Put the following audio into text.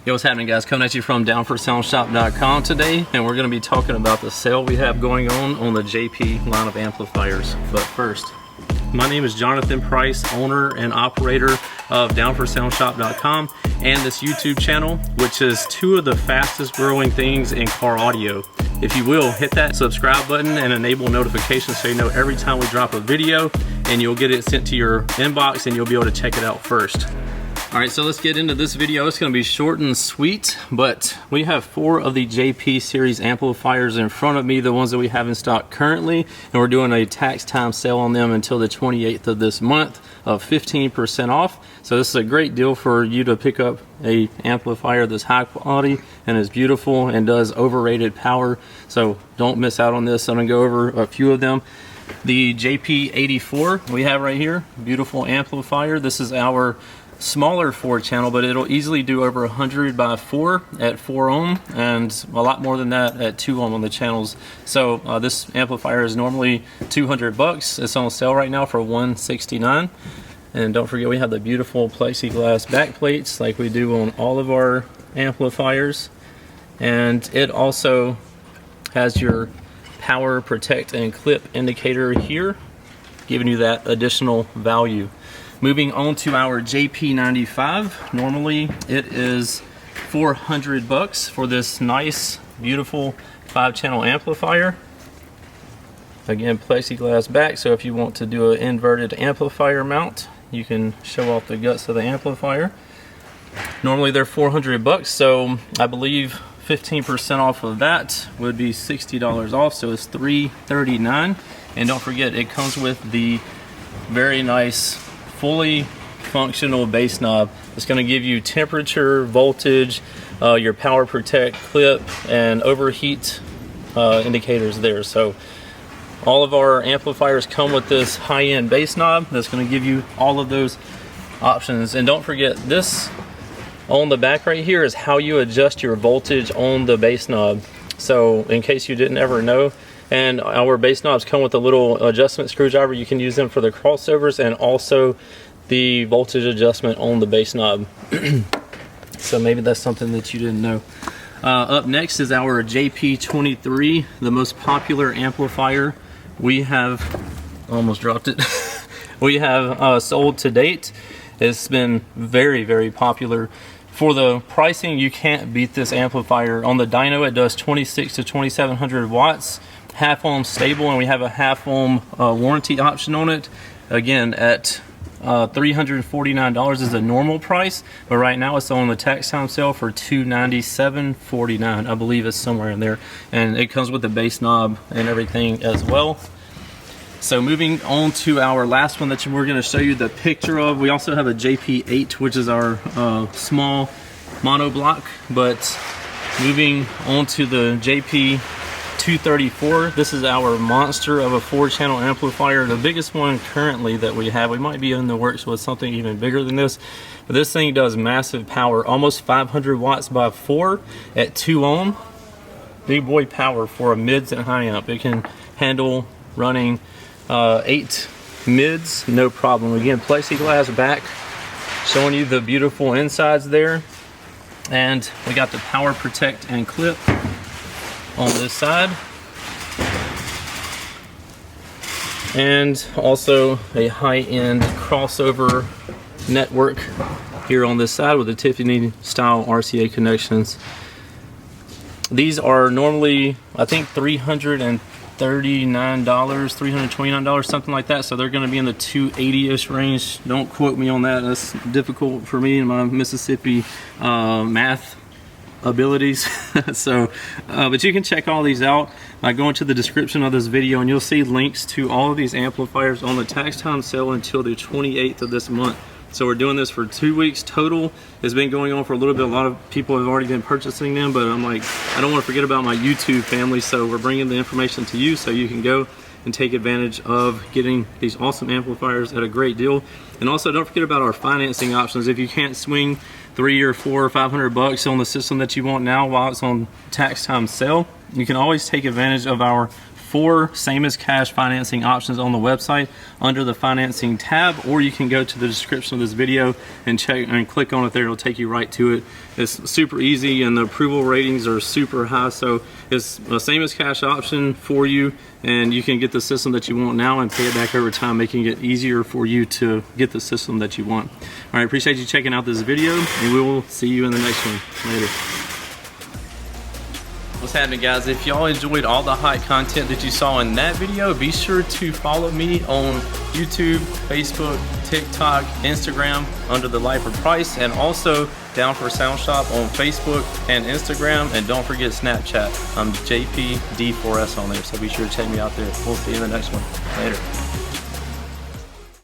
Yo, what's happening, guys? Coming at you from Down4Soundshop.com today, and we're going to be talking about the sale we have going on the JP line of amplifiers. But first, my name is Jonathan Price, owner and operator of Down4Soundshop.com and this YouTube channel, which is two of the fastest growing things in car audio. If you will, hit that subscribe button and enable notifications so you know every time we drop a video, and you'll get it sent to your inbox and you'll be able to check it out first. Alright, so let's get into this video. It's going to be short and sweet, but we have 4 of the JP series amplifiers in front of me, the ones that we have in stock currently, and we're doing a tax time sale on them until the 28th of this month of 15% off. So this is a great deal for you to pick up a amplifier that's high quality and is beautiful and does overrated power. So don't miss out on this. I'm going to go over a few of them. The JP84 we have right here, beautiful amplifier. This is our smaller 4-channel, but it'll easily do over 100 by 4 at 4 ohm and a lot more than that at 2 ohm on the channels. So this amplifier is normally 200 bucks. It's on sale right now for $169. And don't forget, we have the beautiful plexiglass back plates like we do on all of our amplifiers. And it also has your power protect and clip indicator here, giving you that additional value. Moving on to our JP95, normally it is 400 bucks for this nice, beautiful 5-channel amplifier. Again, plexiglass back, so if you want to do an inverted amplifier mount, you can show off the guts of the amplifier. Normally they're 400 bucks, so I believe 15% off of that would be $60 off, so it's $339. And don't forget, it comes with the very nice fully functional bass knob. It's going to give you temperature, voltage, your power protect, clip, and overheat indicators there. So all of our amplifiers come with this high-end bass knob that's going to give you all of those options. And don't forget, this on the back right here is how you adjust your voltage on the bass knob. So in case you didn't ever know, and our bass knobs come with a little adjustment screwdriver. You can use them for the crossovers and also the voltage adjustment on the bass knob. So maybe that's something that you didn't know. Up next is our JP23, the most popular amplifier we have, almost dropped it, we have sold to date. It's been very, very popular. For the pricing, you can't beat this amplifier. On the dyno, it does 26 to 2700 watts. Half ohm stable, and we have a half ohm warranty option on it. Again, at $349 is the normal price, but right now it's on the tax time sale for $297.49. I believe it's somewhere in there, and it comes with the bass knob and everything as well. So moving on to our last one that we're going to show you the picture of. We also have a JP8, which is our small mono block. But moving on to the JP234, this is our monster of a 4-channel amplifier, the biggest one currently that we have. We might be in the works with something even bigger than this, but this thing does massive power, almost 500 watts by 4 at 2 ohm. Big boy power for a mids and high amp. It can handle running 8 mids, no problem. Again, plexiglass back, showing you the beautiful insides there. And we got the power protect and clip on this side. And also a high-end crossover network here on this side with the Tiffany style RCA connections. These are normally, I think, $339, $329, something like that. So they're going to be in the $280-ish range. Don't quote me on that. That's difficult for me and my Mississippi math abilities. So but you can check all these out by going to the description of this video, and you'll see links to all of these amplifiers on the tax time sale until the 28th of this month. So we're doing this for 2 weeks total. It's been going on for a little bit. A lot of people have already been purchasing them, but I'm like, I don't want to forget about my YouTube family, so we're bringing the information to you so you can go and take advantage of getting these awesome amplifiers at a great deal. And also, don't forget about our financing options. If you can't swing 300 or 400 or 500 bucks on the system that you want now while it's on tax time sale, you can always take advantage of our 4 same as cash financing options on the website under the financing tab, or you can go to the description of this video and check and click on it there. It'll take you right to it. It's super easy and the approval ratings are super high, so it's the same as cash option for you, and you can get the system that you want now and pay it back over time, making it easier for you to get the system that you want. All right, appreciate you checking out this video, and we will see you in the next one. Later. What's happening, guys? If y'all enjoyed all the hot content that you saw in that video, be sure to follow me on YouTube, Facebook, TikTok, Instagram under the Lifer Price, and also Down4Sound Shop on Facebook and Instagram, and don't forget Snapchat. I'm JP D4S on there, so be sure to check me out there. We'll see you in the next one. Later.